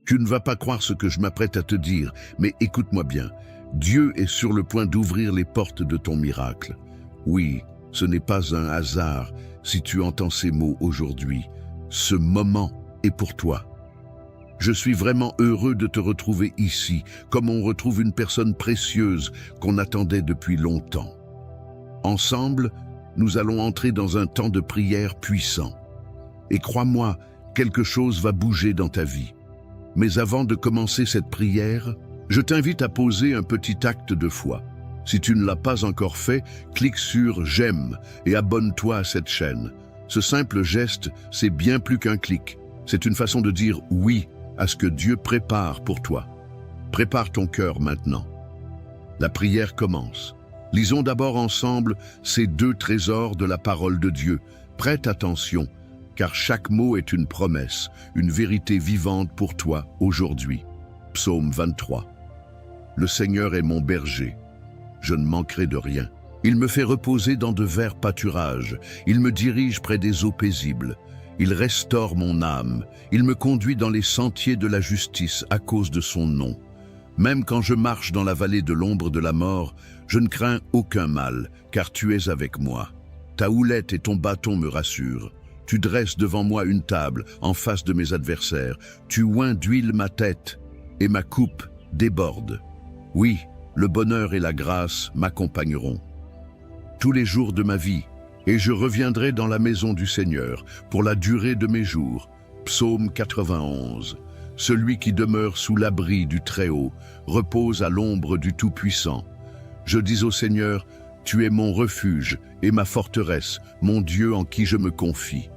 Tu ne vas pas croire ce que je m'apprête à te dire, mais écoute-moi bien. Dieu est sur le point d'ouvrir les portes de ton miracle. Oui, ce n'est pas un hasard si tu entends ces mots aujourd'hui. Ce moment est pour toi. Je suis vraiment heureux de te retrouver ici, comme on retrouve une personne précieuse qu'on attendait depuis longtemps. Ensemble, nous allons entrer dans un temps de prière puissant. Et crois-moi, quelque chose va bouger dans ta vie. Mais avant de commencer cette prière, je t'invite à poser un petit acte de foi. Si tu ne l'as pas encore fait, clique sur « J'aime » et abonne-toi à cette chaîne. Ce simple geste, c'est bien plus qu'un clic. C'est une façon de dire « oui » à ce que Dieu prépare pour toi. Prépare ton cœur maintenant. La prière commence. Lisons d'abord ensemble ces 2 trésors de la parole de Dieu. Prête attention, car chaque mot est une promesse, une vérité vivante pour toi aujourd'hui. Psaume 23. Le Seigneur est mon berger. Je ne manquerai de rien. Il me fait reposer dans de verts pâturages. Il me dirige près des eaux paisibles. Il restaure mon âme. Il me conduit dans les sentiers de la justice à cause de son nom. Même quand je marche dans la vallée de l'ombre de la mort, je ne crains aucun mal, car tu es avec moi. Ta houlette et ton bâton me rassurent. Tu dresses devant moi une table en face de mes adversaires. Tu oins d'huile ma tête et ma coupe déborde. Oui, le bonheur et la grâce m'accompagneront tous les jours de ma vie, et je reviendrai dans la maison du Seigneur pour la durée de mes jours. Psaume 91. Celui qui demeure sous l'abri du Très-Haut repose à l'ombre du Tout-Puissant. Je dis au Seigneur, tu es mon refuge et ma forteresse, mon Dieu en qui je me confie.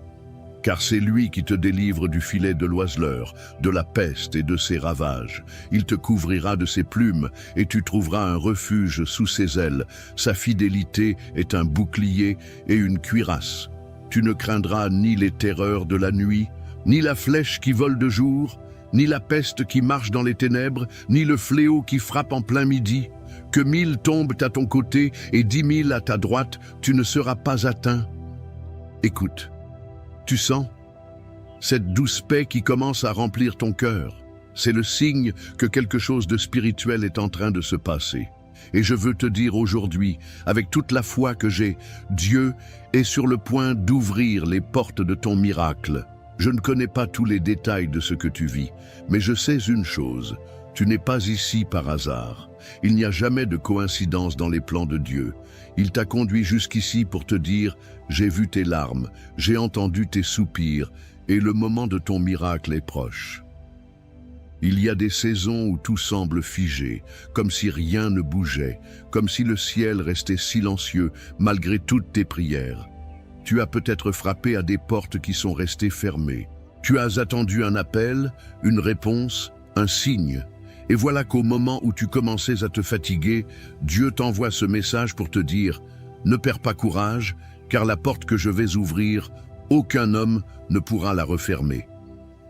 Car c'est lui qui te délivre du filet de l'oiseleur, de la peste et de ses ravages. Il te couvrira de ses plumes et tu trouveras un refuge sous ses ailes. Sa fidélité est un bouclier et une cuirasse. Tu ne craindras ni les terreurs de la nuit, ni la flèche qui vole de jour, ni la peste qui marche dans les ténèbres, ni le fléau qui frappe en plein midi. Que 1000 tombent à ton côté et 10 000 à ta droite, tu ne seras pas atteint. Écoute. Tu sens cette douce paix qui commence à remplir ton cœur. C'est le signe que quelque chose de spirituel est en train de se passer. Et je veux te dire aujourd'hui, avec toute la foi que j'ai, Dieu est sur le point d'ouvrir les portes de ton miracle. Je ne connais pas tous les détails de ce que tu vis, mais je sais une chose, tu n'es pas ici par hasard. Il n'y a jamais de coïncidence dans les plans de Dieu. Il t'a conduit jusqu'ici pour te dire « J'ai vu tes larmes, j'ai entendu tes soupirs, et le moment de ton miracle est proche. » Il y a des saisons où tout semble figé, comme si rien ne bougeait, comme si le ciel restait silencieux malgré toutes tes prières. Tu as peut-être frappé à des portes qui sont restées fermées. Tu as attendu un appel, une réponse, un signe. Et voilà qu'au moment où tu commençais à te fatiguer, Dieu t'envoie ce message pour te dire « Ne perds pas courage, car la porte que je vais ouvrir, aucun homme ne pourra la refermer. »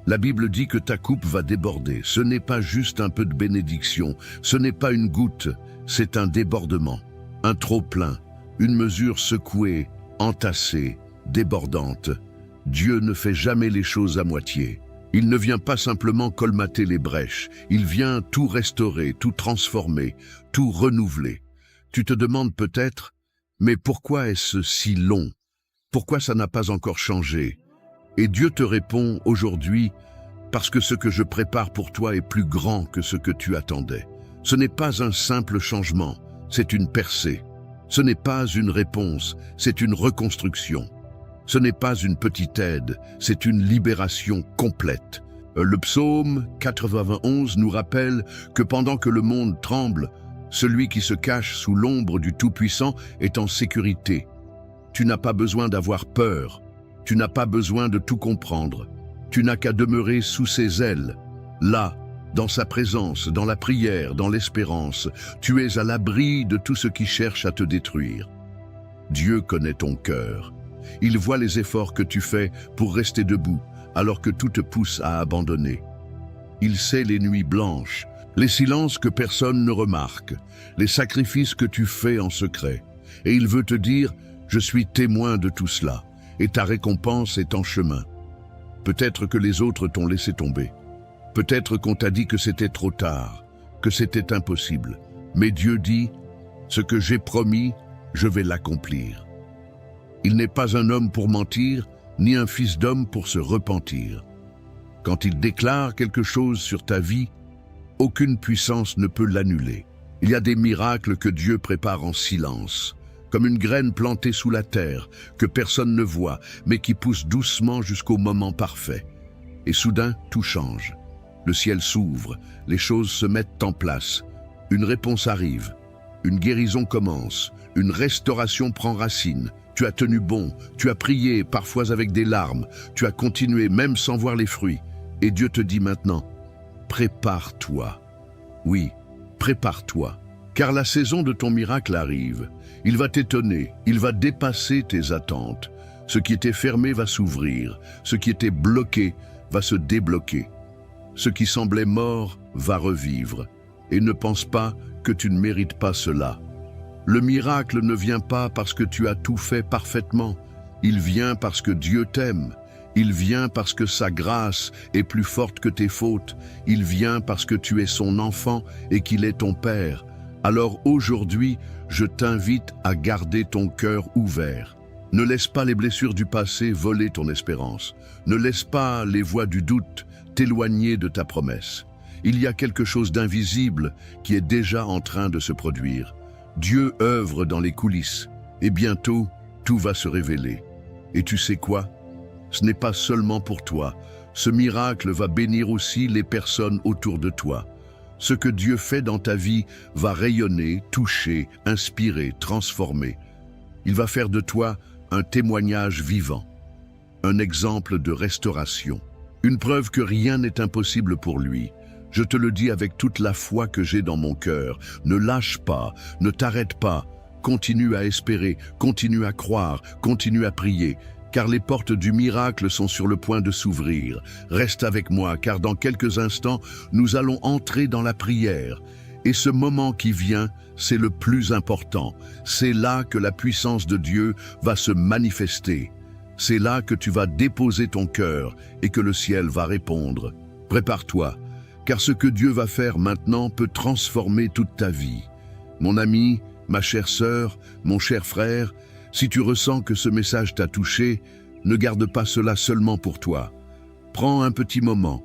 La Bible dit que ta coupe va déborder. Ce n'est pas juste un peu de bénédiction, ce n'est pas une goutte, c'est un débordement, un trop-plein, une mesure secouée, entassée, débordante. Dieu ne fait jamais les choses à moitié. Il ne vient pas simplement colmater les brèches, il vient tout restaurer, tout transformer, tout renouveler. Tu te demandes peut-être, mais pourquoi est-ce si long? Pourquoi ça n'a pas encore changé? Et Dieu te répond aujourd'hui, parce que ce que je prépare pour toi est plus grand que ce que tu attendais. Ce n'est pas un simple changement, c'est une percée. Ce n'est pas une réponse, c'est une reconstruction. Ce n'est pas une petite aide, c'est une libération complète. Le psaume 91 nous rappelle que pendant que le monde tremble, celui qui se cache sous l'ombre du Tout-Puissant est en sécurité. Tu n'as pas besoin d'avoir peur, tu n'as pas besoin de tout comprendre. Tu n'as qu'à demeurer sous ses ailes, là, dans sa présence, dans la prière, dans l'espérance. Tu es à l'abri de tout ce qui cherche à te détruire. Dieu connaît ton cœur. Il voit les efforts que tu fais pour rester debout, alors que tout te pousse à abandonner. Il sait les nuits blanches, les silences que personne ne remarque, les sacrifices que tu fais en secret. Et il veut te dire, je suis témoin de tout cela, et ta récompense est en chemin. Peut-être que les autres t'ont laissé tomber. Peut-être qu'on t'a dit que c'était trop tard, que c'était impossible. Mais Dieu dit, ce que j'ai promis, je vais l'accomplir. Il n'est pas un homme pour mentir, ni un fils d'homme pour se repentir. Quand il déclare quelque chose sur ta vie, aucune puissance ne peut l'annuler. Il y a des miracles que Dieu prépare en silence, comme une graine plantée sous la terre, que personne ne voit, mais qui pousse doucement jusqu'au moment parfait. Et soudain, tout change. Le ciel s'ouvre, les choses se mettent en place. Une réponse arrive, une guérison commence, une restauration prend racine. Tu as tenu bon, tu as prié, parfois avec des larmes, tu as continué même sans voir les fruits. Et Dieu te dit maintenant, prépare-toi. Oui, prépare-toi, car la saison de ton miracle arrive. Il va t'étonner, il va dépasser tes attentes. Ce qui était fermé va s'ouvrir, ce qui était bloqué va se débloquer. Ce qui semblait mort va revivre. Et ne pense pas que tu ne mérites pas cela. Le miracle ne vient pas parce que tu as tout fait parfaitement. Il vient parce que Dieu t'aime. Il vient parce que sa grâce est plus forte que tes fautes. Il vient parce que tu es son enfant et qu'il est ton Père. Alors aujourd'hui, je t'invite à garder ton cœur ouvert. Ne laisse pas les blessures du passé voler ton espérance. Ne laisse pas les voix du doute t'éloigner de ta promesse. Il y a quelque chose d'invisible qui est déjà en train de se produire. Dieu œuvre dans les coulisses et bientôt, tout va se révéler. Et tu sais quoi? Ce n'est pas seulement pour toi. Ce miracle va bénir aussi les personnes autour de toi. Ce que Dieu fait dans ta vie va rayonner, toucher, inspirer, transformer. Il va faire de toi un témoignage vivant, un exemple de restauration, une preuve que rien n'est impossible pour lui. Je te le dis avec toute la foi que j'ai dans mon cœur. Ne lâche pas, ne t'arrête pas. Continue à espérer, continue à croire, continue à prier, car les portes du miracle sont sur le point de s'ouvrir. Reste avec moi, car dans quelques instants, nous allons entrer dans la prière. Et ce moment qui vient, c'est le plus important. C'est là que la puissance de Dieu va se manifester. C'est là que tu vas déposer ton cœur et que le ciel va répondre. Prépare-toi, car ce que Dieu va faire maintenant peut transformer toute ta vie. Mon ami, ma chère sœur, mon cher frère, si tu ressens que ce message t'a touché, ne garde pas cela seulement pour toi. Prends un petit moment,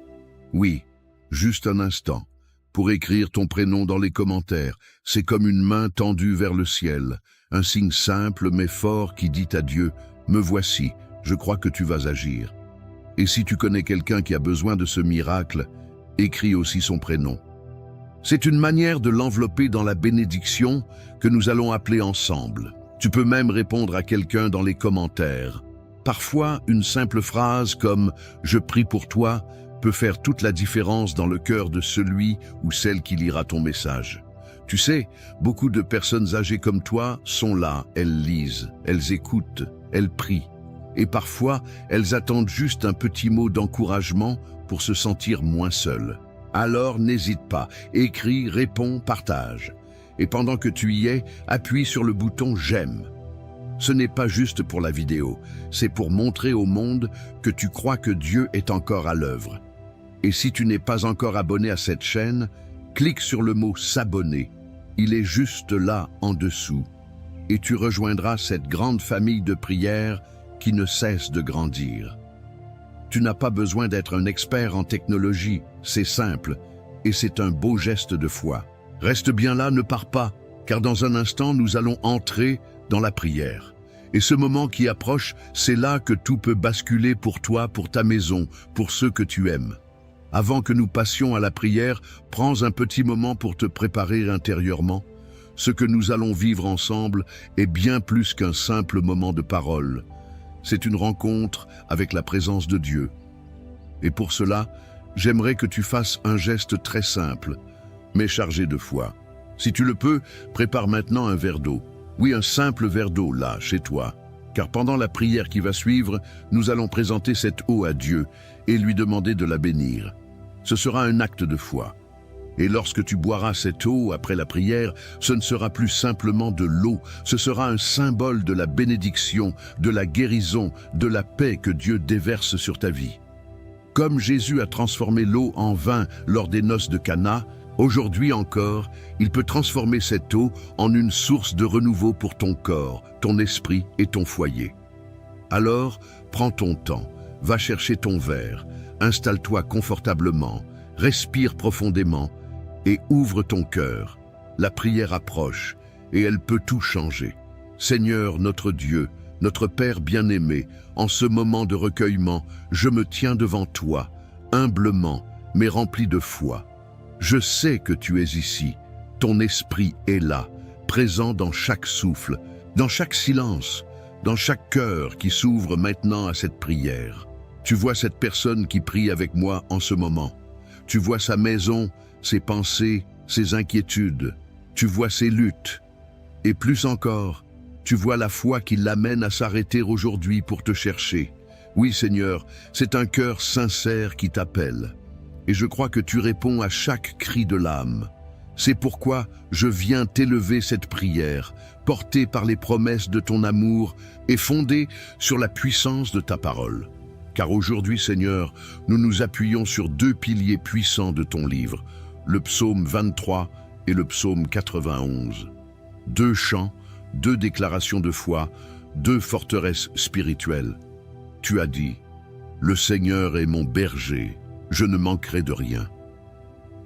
oui, juste un instant, pour écrire ton prénom dans les commentaires. C'est comme une main tendue vers le ciel, un signe simple mais fort qui dit à Dieu, « Me voici, je crois que tu vas agir. » Et si tu connais quelqu'un qui a besoin de ce miracle, écris aussi son prénom. C'est une manière de l'envelopper dans la bénédiction que nous allons appeler ensemble. Tu peux même répondre à quelqu'un dans les commentaires. Parfois, une simple phrase comme « Je prie pour toi » peut faire toute la différence dans le cœur de celui ou celle qui lira ton message. Tu sais, beaucoup de personnes âgées comme toi sont là, elles lisent, elles écoutent, elles prient. Et parfois, elles attendent juste un petit mot d'encouragement pour se sentir moins seules. Alors n'hésite pas, écris, réponds, partage. Et pendant que tu y es, appuie sur le bouton « J'aime ». Ce n'est pas juste pour la vidéo, c'est pour montrer au monde que tu crois que Dieu est encore à l'œuvre. Et si tu n'es pas encore abonné à cette chaîne, clique sur le mot « S'abonner ». Il est juste là, en dessous. Et tu rejoindras cette grande famille de prières qui ne cesse de grandir. Tu n'as pas besoin d'être un expert en technologie, c'est simple, et c'est un beau geste de foi. Reste bien là, ne pars pas, car dans un instant, nous allons entrer dans la prière. Et ce moment qui approche, c'est là que tout peut basculer pour toi, pour ta maison, pour ceux que tu aimes. Avant que nous passions à la prière, prends un petit moment pour te préparer intérieurement. Ce que nous allons vivre ensemble est bien plus qu'un simple moment de parole. C'est une rencontre avec la présence de Dieu. Et pour cela, j'aimerais que tu fasses un geste très simple, mais chargé de foi. Si tu le peux, prépare maintenant un verre d'eau. Oui, un simple verre d'eau là, chez toi. Car pendant la prière qui va suivre, nous allons présenter cette eau à Dieu et lui demander de la bénir. Ce sera un acte de foi. Et lorsque tu boiras cette eau après la prière, ce ne sera plus simplement de l'eau, ce sera un symbole de la bénédiction, de la guérison, de la paix que Dieu déverse sur ta vie. Comme Jésus a transformé l'eau en vin lors des noces de Cana, aujourd'hui encore, il peut transformer cette eau en une source de renouveau pour ton corps, ton esprit et ton foyer. Alors, prends ton temps, va chercher ton verre, installe-toi confortablement, respire profondément et ouvre ton cœur. La prière approche et elle peut tout changer. Seigneur notre Dieu, notre Père bien-aimé, en ce moment de recueillement, je me tiens devant toi, humblement, mais rempli de foi. Je sais que tu es ici, ton esprit est là, présent dans chaque souffle, dans chaque silence, dans chaque cœur qui s'ouvre maintenant à cette prière. Tu vois cette personne qui prie avec moi en ce moment. Tu vois sa maison, ses pensées, ses inquiétudes. Tu vois ses luttes. Et plus encore, tu vois la foi qui l'amène à s'arrêter aujourd'hui pour te chercher. Oui, Seigneur, c'est un cœur sincère qui t'appelle. Et je crois que tu réponds à chaque cri de l'âme. C'est pourquoi je viens t'élever cette prière, portée par les promesses de ton amour et fondée sur la puissance de ta parole. Car aujourd'hui, Seigneur, nous nous appuyons sur deux piliers puissants de ton livre, le psaume 23 et le psaume 91. Deux chants, deux déclarations de foi, deux forteresses spirituelles. Tu as dit, « Le Seigneur est mon berger, je ne manquerai de rien. »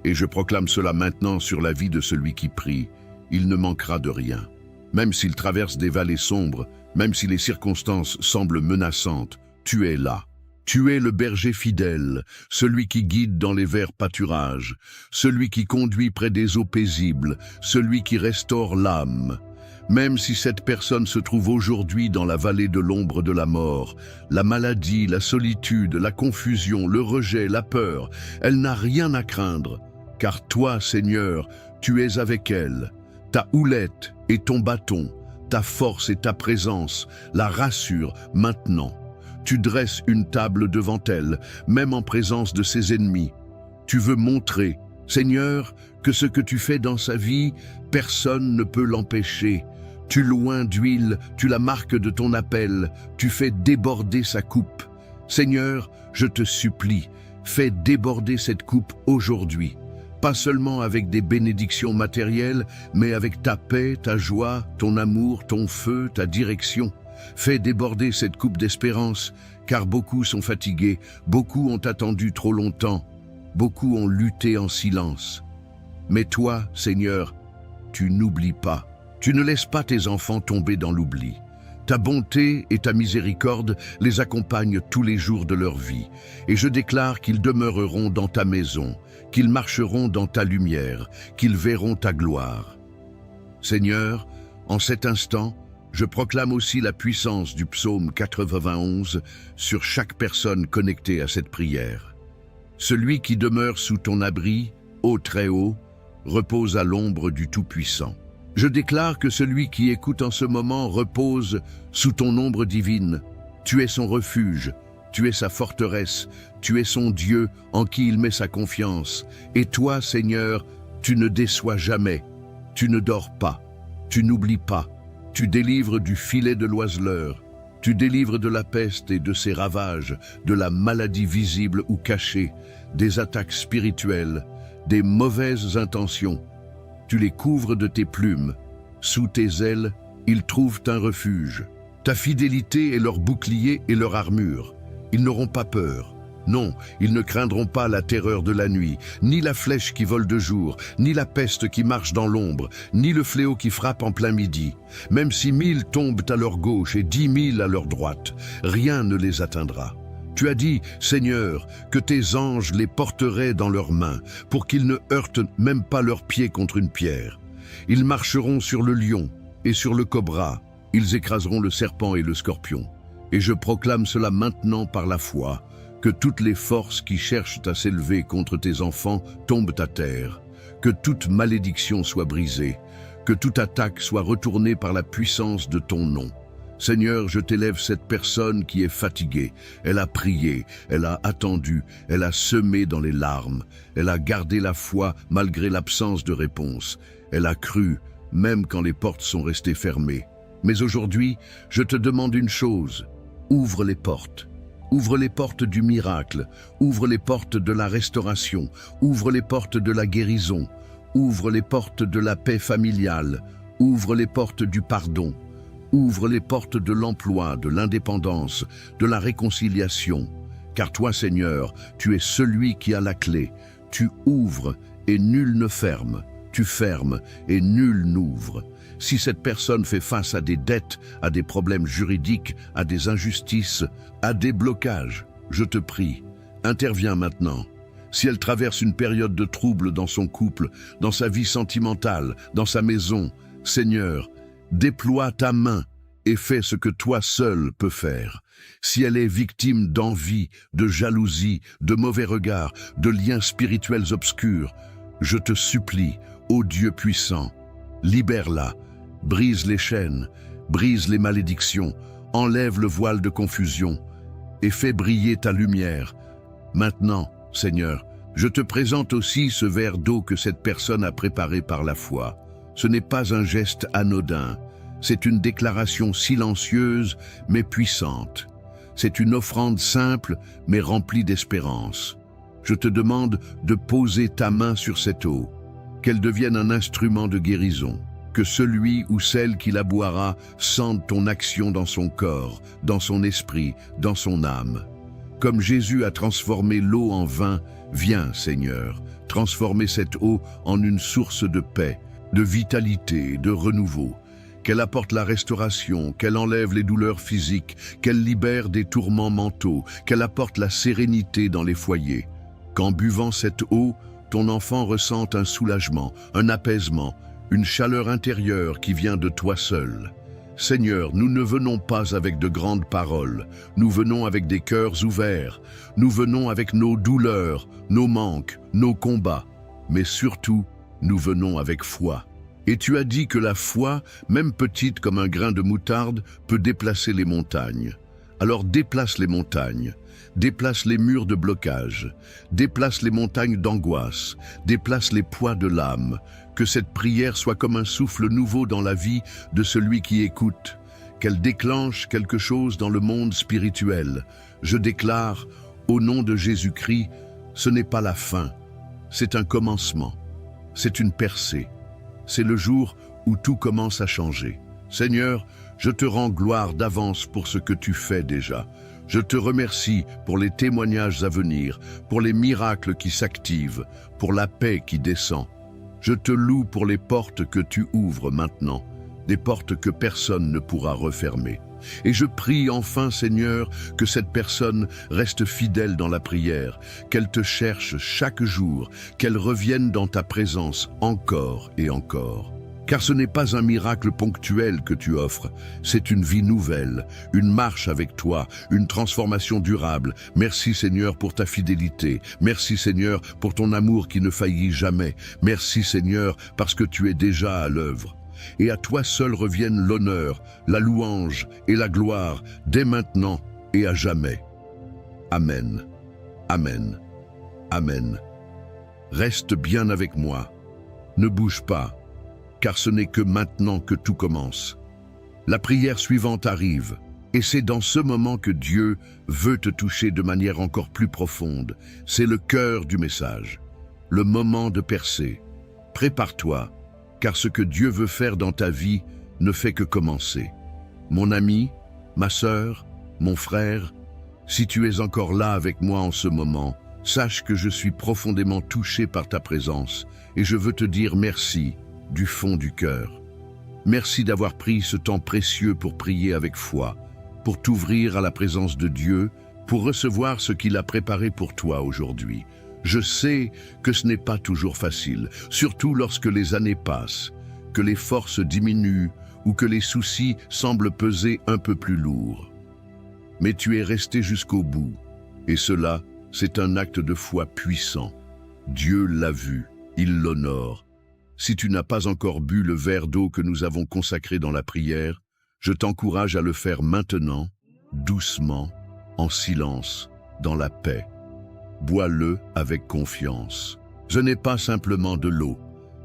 Et je proclame cela maintenant sur la vie de celui qui prie, il ne manquera de rien. Même s'il traverse des vallées sombres, même si les circonstances semblent menaçantes, tu es là. Tu es le berger fidèle, celui qui guide dans les verts pâturages, celui qui conduit près des eaux paisibles, celui qui restaure l'âme. Même si cette personne se trouve aujourd'hui dans la vallée de l'ombre de la mort, la maladie, la solitude, la confusion, le rejet, la peur, elle n'a rien à craindre, car toi, Seigneur, tu es avec elle. Ta houlette et ton bâton, ta force et ta présence la rassurent maintenant. Tu dresses une table devant elle, même en présence de ses ennemis. Tu veux montrer, Seigneur, que ce que tu fais dans sa vie, personne ne peut l'empêcher. Tu loins d'huile, tu la marques de ton appel, tu fais déborder sa coupe. Seigneur, je te supplie, fais déborder cette coupe aujourd'hui. Pas seulement avec des bénédictions matérielles, mais avec ta paix, ta joie, ton amour, ton feu, ta direction. Fais déborder cette coupe d'espérance, car beaucoup sont fatigués, beaucoup ont attendu trop longtemps, beaucoup ont lutté en silence. Mais toi, Seigneur, tu n'oublies pas. Tu ne laisses pas tes enfants tomber dans l'oubli. Ta bonté et ta miséricorde les accompagnent tous les jours de leur vie, et je déclare qu'ils demeureront dans ta maison, qu'ils marcheront dans ta lumière, qu'ils verront ta gloire. Seigneur, en cet instant, je proclame aussi la puissance du psaume 91 sur chaque personne connectée à cette prière. Celui qui demeure sous ton abri, ô Très-Haut, repose à l'ombre du Tout-Puissant. Je déclare que celui qui écoute en ce moment repose sous ton ombre divine. Tu es son refuge, tu es sa forteresse, tu es son Dieu en qui il met sa confiance. Et toi, Seigneur, tu ne déçois jamais, tu ne dors pas, tu n'oublies pas, tu délivres du filet de l'oiseleur, tu délivres de la peste et de ses ravages, de la maladie visible ou cachée, des attaques spirituelles, des mauvaises intentions. Tu les couvres de tes plumes. Sous tes ailes, ils trouvent un refuge. Ta fidélité est leur bouclier et leur armure. Ils n'auront pas peur. Non, ils ne craindront pas la terreur de la nuit, ni la flèche qui vole de jour, ni la peste qui marche dans l'ombre, ni le fléau qui frappe en plein midi. Même si 1000 tombent à leur gauche et 10 000 à leur droite, rien ne les atteindra. Tu as dit, Seigneur, que tes anges les porteraient dans leurs mains, pour qu'ils ne heurtent même pas leurs pieds contre une pierre. Ils marcheront sur le lion et sur le cobra, ils écraseront le serpent et le scorpion. Et je proclame cela maintenant par la foi, que toutes les forces qui cherchent à s'élever contre tes enfants tombent à terre, que toute malédiction soit brisée, que toute attaque soit retournée par la puissance de ton nom. Seigneur, je t'élève cette personne qui est fatiguée. Elle a prié, elle a attendu, elle a semé dans les larmes. Elle a gardé la foi malgré l'absence de réponse. Elle a cru, même quand les portes sont restées fermées. Mais aujourd'hui, je te demande une chose. Ouvre les portes. Ouvre les portes du miracle, ouvre les portes de la restauration, ouvre les portes de la guérison, ouvre les portes de la paix familiale, ouvre les portes du pardon, ouvre les portes de l'emploi, de l'indépendance, de la réconciliation. Car toi, Seigneur, tu es celui qui a la clé. Tu ouvres et nul ne ferme. Tu fermes et nul n'ouvre. Si cette personne fait face à des dettes, à des problèmes juridiques, à des injustices, à des blocages, je te prie, interviens maintenant. Si elle traverse une période de trouble dans son couple, dans sa vie sentimentale, dans sa maison, Seigneur, déploie ta main et fais ce que toi seul peux faire. Si elle est victime d'envie, de jalousie, de mauvais regards, de liens spirituels obscurs, je te supplie, ô Dieu puissant, libère-la, brise les chaînes, brise les malédictions, enlève le voile de confusion et fais briller ta lumière. Maintenant, Seigneur, je te présente aussi ce verre d'eau que cette personne a préparé par la foi. Ce n'est pas un geste anodin, c'est une déclaration silencieuse mais puissante. C'est une offrande simple mais remplie d'espérance. Je te demande de poser ta main sur cette eau, qu'elle devienne un instrument de guérison, que celui ou celle qui la boira sente ton action dans son corps, dans son esprit, dans son âme. Comme Jésus a transformé l'eau en vin, viens, Seigneur, transformer cette eau en une source de paix, de vitalité, de renouveau. Qu'elle apporte la restauration, qu'elle enlève les douleurs physiques, qu'elle libère des tourments mentaux, qu'elle apporte la sérénité dans les foyers. Qu'en buvant cette eau, ton enfant ressente un soulagement, un apaisement, une chaleur intérieure qui vient de toi seul. Seigneur, nous ne venons pas avec de grandes paroles, nous venons avec des cœurs ouverts, nous venons avec nos douleurs, nos manques, nos combats, mais surtout, nous venons avec foi. Et tu as dit que la foi, même petite comme un grain de moutarde, peut déplacer les montagnes. Alors déplace les montagnes, déplace les murs de blocage, déplace les montagnes d'angoisse, déplace les poids de l'âme. Que cette prière soit comme un souffle nouveau dans la vie de celui qui écoute, qu'elle déclenche quelque chose dans le monde spirituel. Je déclare, au nom de Jésus-Christ, ce n'est pas la fin, c'est un commencement, c'est une percée. C'est le jour où tout commence à changer. Seigneur, je te rends gloire d'avance pour ce que tu fais déjà. Je te remercie pour les témoignages à venir, pour les miracles qui s'activent, pour la paix qui descend. Je te loue pour les portes que tu ouvres maintenant, des portes que personne ne pourra refermer. Et je prie enfin, Seigneur, que cette personne reste fidèle dans la prière, qu'elle te cherche chaque jour, qu'elle revienne dans ta présence encore et encore. Car ce n'est pas un miracle ponctuel que tu offres, c'est une vie nouvelle, une marche avec toi, une transformation durable. Merci Seigneur pour ta fidélité, merci Seigneur pour ton amour qui ne faillit jamais, merci Seigneur parce que tu es déjà à l'œuvre. Et à toi seul reviennent l'honneur, la louange et la gloire, dès maintenant et à jamais. Amen. Amen. Amen. Reste bien avec moi. Ne bouge pas, car ce n'est que maintenant que tout commence. La prière suivante arrive, et c'est dans ce moment que Dieu veut te toucher de manière encore plus profonde. C'est le cœur du message, le moment de percer. Prépare-toi, car ce que Dieu veut faire dans ta vie ne fait que commencer. Mon ami, ma sœur, mon frère, si tu es encore là avec moi en ce moment, sache que je suis profondément touché par ta présence et je veux te dire merci du fond du cœur. Merci d'avoir pris ce temps précieux pour prier avec foi, pour t'ouvrir à la présence de Dieu, pour recevoir ce qu'il a préparé pour toi aujourd'hui. Je sais que ce n'est pas toujours facile, surtout lorsque les années passent, que les forces diminuent ou que les soucis semblent peser un peu plus lourd. Mais tu es resté jusqu'au bout, et cela, c'est un acte de foi puissant. Dieu l'a vu, il l'honore. Si tu n'as pas encore bu le verre d'eau que nous avons consacré dans la prière, je t'encourage à le faire maintenant, doucement, en silence, dans la paix. Bois-le avec confiance. Ce n'est pas simplement de l'eau,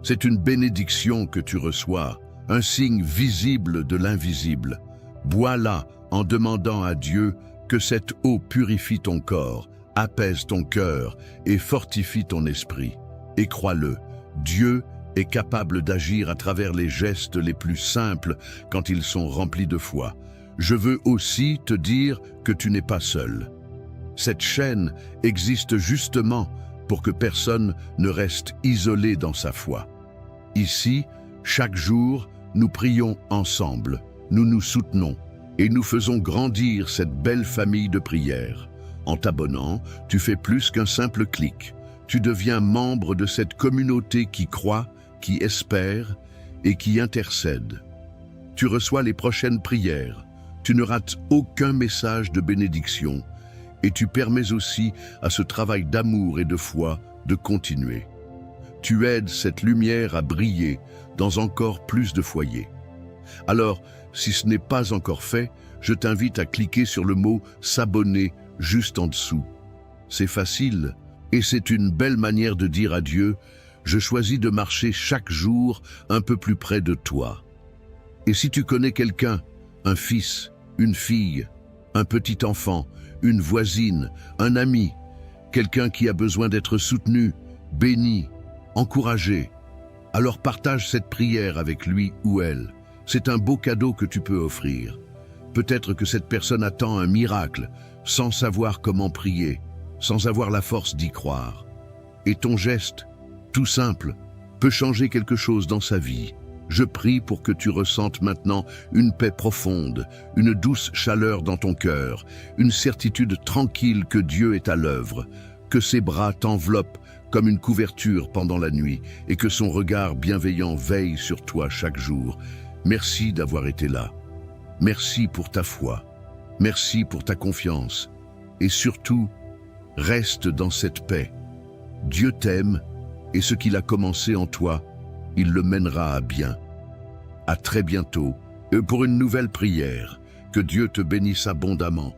c'est une bénédiction que tu reçois, un signe visible de l'invisible. Bois-la en demandant à Dieu Que cette eau purifie ton corps, apaise ton cœur et fortifie ton esprit. Et crois-le, Dieu est capable d'agir à travers les gestes les plus simples quand ils sont remplis de foi. Je veux aussi te dire que tu n'es pas seul. Cette chaîne existe justement pour que personne ne reste isolé dans sa foi. Ici, chaque jour, nous prions ensemble, nous nous soutenons et nous faisons grandir cette belle famille de prières. En t'abonnant, tu fais plus qu'un simple clic. Tu deviens membre de cette communauté qui croit, qui espère et qui intercède. Tu reçois les prochaines prières, tu ne rates aucun message de bénédiction et tu permets aussi à ce travail d'amour et de foi de continuer. Tu aides cette lumière à briller dans encore plus de foyers. Alors, si ce n'est pas encore fait, je t'invite à cliquer sur le mot « S'abonner » juste en dessous. C'est facile et c'est une belle manière de dire à Dieu « Je choisis de marcher chaque jour un peu plus près de toi ». Et si tu connais quelqu'un, un fils, une fille, un petit enfant, une voisine, un ami, quelqu'un qui a besoin d'être soutenu, béni, encouragé, alors partage cette prière avec lui ou elle. C'est un beau cadeau que tu peux offrir. Peut-être que cette personne attend un miracle, sans savoir comment prier, sans avoir la force d'y croire. Et ton geste, tout simple, peut changer quelque chose dans sa vie. Je prie pour que tu ressentes maintenant une paix profonde, une douce chaleur dans ton cœur, une certitude tranquille que Dieu est à l'œuvre, que ses bras t'enveloppent comme une couverture pendant la nuit et que son regard bienveillant veille sur toi chaque jour. Merci d'avoir été là. Merci pour ta foi. Merci pour ta confiance. Et surtout, reste dans cette paix. Dieu t'aime et ce qu'il a commencé en toi, il le mènera à bien. À très bientôt pour une nouvelle prière. Que Dieu te bénisse abondamment.